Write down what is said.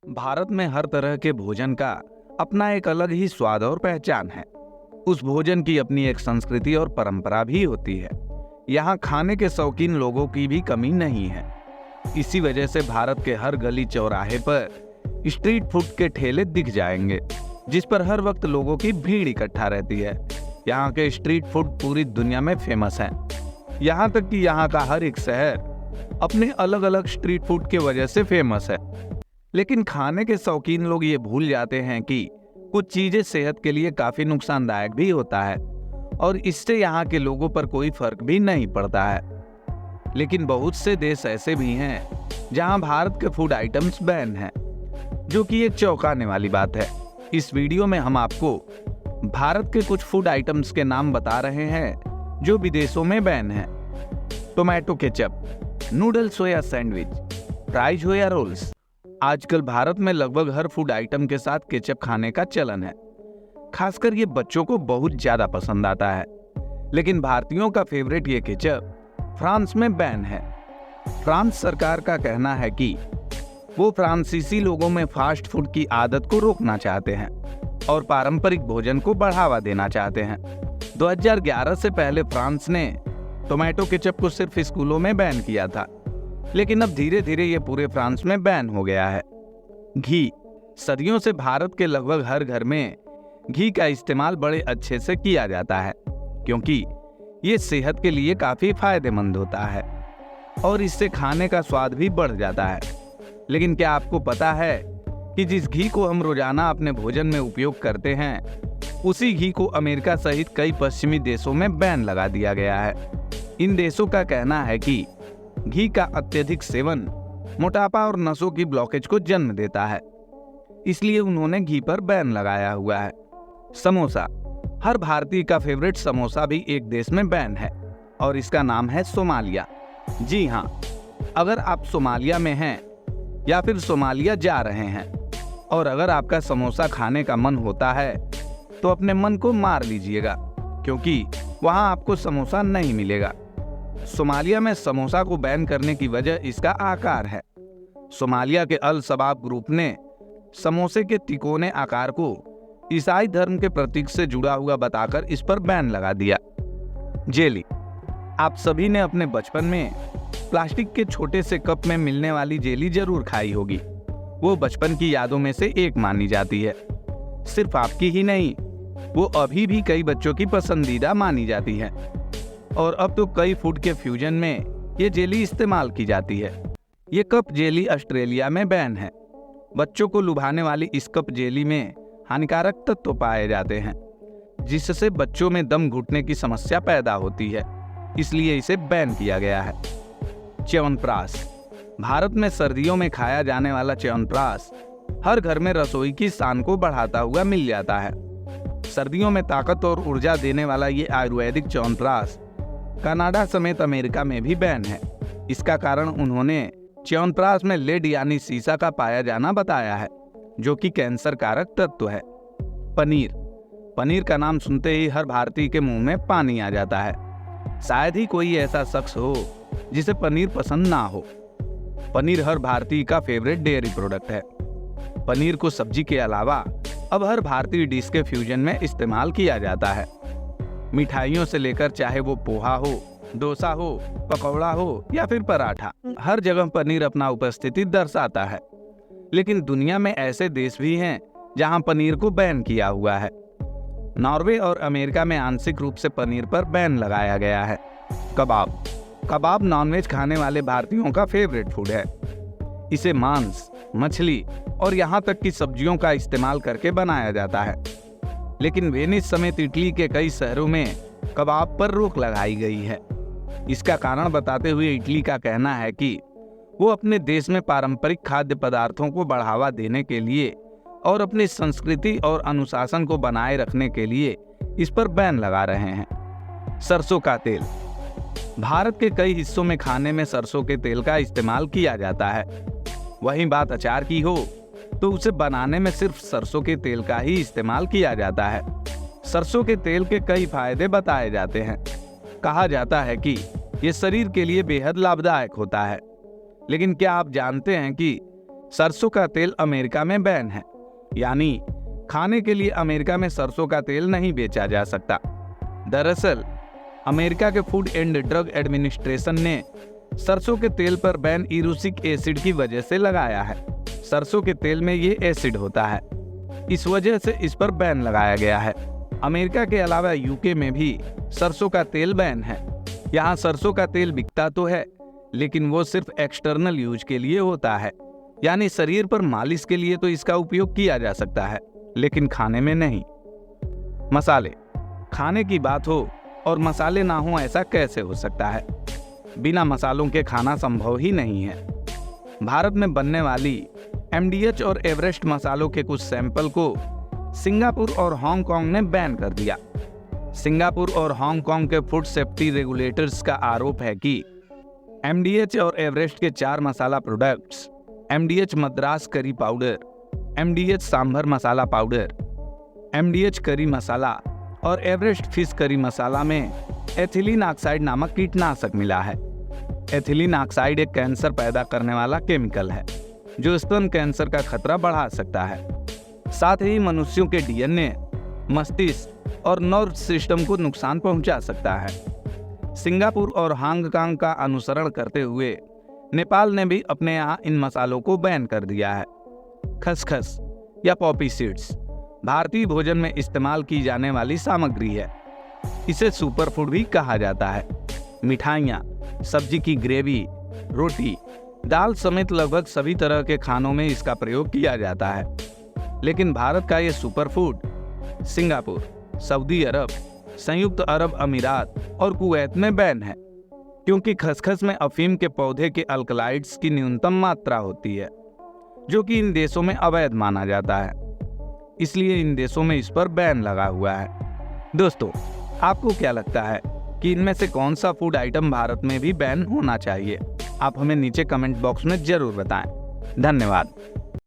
भारत में हर तरह के भोजन का अपना एक अलग ही स्वाद और पहचान है। उस भोजन की अपनी एक संस्कृति और परंपरा भी होती है। यहाँ खाने के शौकीन लोगों की भी कमी नहीं है। इसी वजह से भारत के हर गली चौराहे पर स्ट्रीट फूड के ठेले दिख जाएंगे, जिस पर हर वक्त लोगों की भीड़ इकट्ठा रहती है। यहाँ के स्ट्रीट फूड पूरी दुनिया में फेमस हैं। यहाँ तक कि यहाँ का हर एक शहर अपने अलग अलग स्ट्रीट फूड के वजह से फेमस है। लेकिन खाने के शौकीन लोग ये भूल जाते हैं कि कुछ चीजें सेहत के लिए काफी नुकसानदायक भी होता है और इससे यहाँ के लोगों पर कोई फर्क भी नहीं पड़ता है। लेकिन बहुत से देश ऐसे भी हैं जहाँ भारत के फूड आइटम्स बैन हैं, जो कि एक चौंकाने वाली बात है। इस वीडियो में हम आपको भारत के कुछ फूड आइटम्स के नाम बता रहे हैं जो विदेशों में बैन हैं। टोमेटो केचप, नूडल सोया सैंडविच, फ्राइज हो या रोल्स। आजकल भारत में लगभग हर फूड आइटम के साथ केचप खाने का चलन है। खासकर ये बच्चों को बहुत ज्यादा पसंद आता है। लेकिन भारतीयों का फेवरेट ये केचप फ्रांस में बैन है। फ्रांस सरकार का कहना है कि वो फ्रांसीसी लोगों में फास्ट फूड की आदत को रोकना चाहते हैं और पारंपरिक भोजन को बढ़ावा देना चाहते हैं। 2011 से पहले फ्रांस ने टोमेटो केचप को सिर्फ स्कूलों में बैन किया था, लेकिन अब धीरे धीरे ये पूरे फ्रांस में बैन हो गया है। घी, सदियों से भारत के लगभग हर घर में घी का इस्तेमाल बड़े अच्छे से किया जाता है, क्योंकि ये सेहत के लिए काफी फायदेमंद होता है और इससे खाने का स्वाद भी बढ़ जाता है। लेकिन क्या आपको पता है कि जिस घी को हम रोजाना अपने भोजन में उपयोग करते हैं, उसी घी को अमेरिका सहित कई पश्चिमी देशों में बैन लगा दिया गया है। इन देशों का कहना है कि घी का अत्यधिक सेवन मोटापा और नसों की ब्लॉकेज को जन्म देता है, इसलिए उन्होंने घी पर बैन लगाया हुआ है। समोसा, हर भारतीय का फेवरेट समोसा भी एक देश में बैन है और इसका नाम है सोमालिया। जी हाँ, अगर आप सोमालिया में हैं या फिर सोमालिया जा रहे हैं और अगर आपका समोसा खाने का मन होता है तो अपने मन को मार लीजिएगा, क्योंकि वहां आपको समोसा नहीं मिलेगा। सोमालिया में समोसा को बैन करने की वजह इसका आकार है। सोमालिया के अल शबाब ग्रुप ने समोसे के तिकोने आकार को ईसाई धर्म के प्रतीक से जुड़ा हुआ बताकर इस पर बैन लगा दिया। जेली, आप सभी ने अपने बचपन में प्लास्टिक के छोटे से कप में मिलने वाली जेली जरूर खाई होगी। वो बचपन की यादों में से एक मानी जाती है। सिर्फ आपकी ही नहीं, वो अभी भी कई बच्चों की पसंदीदा मानी जाती है और अब तो कई फूड के फ्यूजन में ये जेली इस्तेमाल की जाती है। ये कप जेली ऑस्ट्रेलिया में बैन है। बच्चों को लुभाने वाली इस कप जेली में हानिकारक तत्व पाए जाते हैं, जिससे बच्चों में दम घुटने की समस्या पैदा होती है, इसलिए इसे बैन किया गया है। च्यवनप्राश, भारत में सर्दियों में खाया जाने वाला च्यवनप्राश हर घर में रसोई की शान को बढ़ाता हुआ मिल जाता है। सर्दियों में ताकत और ऊर्जा देने वाला ये आयुर्वेदिक च्यवनप्राश कनाडा समेत अमेरिका में भी बैन है। इसका कारण उन्होंने च्यवनप्राश में लेड यानी सीसा का पाया जाना बताया है, जो कि कैंसर कारक तत्व है। पनीर, पनीर का नाम सुनते ही हर भारतीय के मुंह में पानी आ जाता है। शायद ही कोई ऐसा शख्स हो जिसे पनीर पसंद ना हो। पनीर हर भारतीय का फेवरेट डेयरी प्रोडक्ट है। पनीर को सब्जी के अलावा अब हर भारतीय डिश के फ्यूजन में इस्तेमाल किया जाता है। मिठाइयों से लेकर चाहे वो पोहा हो, डोसा हो, पकौड़ा हो या फिर पराठा, हर जगह पनीर अपना उपस्थिति दर्शाता है। लेकिन दुनिया में ऐसे देश भी हैं जहां पनीर को बैन किया हुआ है। नॉर्वे और अमेरिका में आंशिक रूप से पनीर पर बैन लगाया गया है। कबाब, कबाब नॉनवेज खाने वाले भारतीयों का फेवरेट फूड है। इसे मांस, मछली और यहाँ तक कि सब्जियों का इस्तेमाल करके बनाया जाता है। लेकिन वेनिस समेत इटली के कई शहरों में कबाब पर रोक लगाई गई है। इसका कारण बताते हुए इटली का कहना है कि वो अपने देश में पारंपरिक खाद्य पदार्थों को बढ़ावा देने के लिए और अपनी संस्कृति और अनुशासन को बनाए रखने के लिए इस पर बैन लगा रहे हैं। सरसों का तेल, भारत के कई हिस्सों में खाने में सरसों के तेल का इस्तेमाल किया जाता है। वहीं बात अचार की हो तो उसे बनाने में सिर्फ सरसों के तेल का ही इस्तेमाल किया जाता है। सरसों के तेल के कई फायदे बताए जाते हैं। कहा जाता है कि ये शरीर के लिए बेहद लाभदायक होता है। लेकिन क्या आप जानते हैं कि सरसों का तेल अमेरिका में बैन है, यानी खाने के लिए अमेरिका में सरसों का तेल नहीं बेचा जा सकता। दरअसल अमेरिका के फूड एंड ड्रग एडमिनिस्ट्रेशन ने सरसों के तेल पर बैन इरूसिक एसिड की वजह से लगाया है। सरसों के तेल में ये एसिड होता है, इस वजह से इस पर बैन लगाया गया है। अमेरिका के अलावा यूके में भी सरसों का तेल बैन है। यहाँ सरसों का तेल बिकता तो है, लेकिन वो सिर्फ एक्सटर्नल यूज के लिए होता है, यानी शरीर पर मालिश के लिए तो इसका उपयोग किया जा सकता है, लेकिन खाने में नहीं। मसाले, खाने की बात हो और मसाले ना हो, ऐसा कैसे हो सकता है? बिना मसालों के खाना संभव ही नहीं है। भारत में बनने वाली MDH और एवरेस्ट मसालों के कुछ सैंपल को सिंगापुर और हांगकांग ने बैन कर दिया। सिंगापुर और हांगकांग के फूड सेफ्टी रेगुलेटर्स का आरोप है कि MDH और एवरेस्ट के 4 मसाला products, MDH Madras curry powder, MDH sambar masala powder, MDH curry मसाला और एवरेस्ट फिश करी मसाला में एथिलीन ऑक्साइड नामक कीटनाशक मिला है। एथिलीन ऑक्साइड एक कैंसर पैदा करने वाला केमिकल है, जो स्तन कैंसर का खतरा बढ़ा सकता है। साथ ही मनुष्यों के DNA, मस्तिष्क और नर्व सिस्टम को नुकसान पहुंचा सकता है। सिंगापुर और हांगकांग का अनुसरण करते हुए नेपाल ने भी अपने यहाँ इन मसालों को बैन कर दिया है। खसखस या पॉपी सीड्स भारतीय भोजन में इस्तेमाल की जाने वाली सामग्री है। इसे सुपर फूड भी कहा जाता है। मिठाइयाँ, सब्जी की ग्रेवी, रोटी, दाल समेत लगभग सभी तरह के खानों में इसका प्रयोग किया जाता है। लेकिन भारत का ये सुपर फूड सिंगापुर, सऊदी अरब, संयुक्त अरब अमीरात और कुवैत में बैन है, क्योंकि खसखस में अफीम के पौधे के अल्कलॉइड्स की न्यूनतम मात्रा होती है, जो कि इन देशों में अवैध माना जाता है। इसलिए इन देशों में इस पर बैन लगा हुआ है। दोस्तों, आपको क्या लगता है कि इनमें से कौन सा फूड आइटम भारत में भी बैन होना चाहिए? आप हमें नीचे कमेंट बॉक्स में जरूर बताएं। धन्यवाद।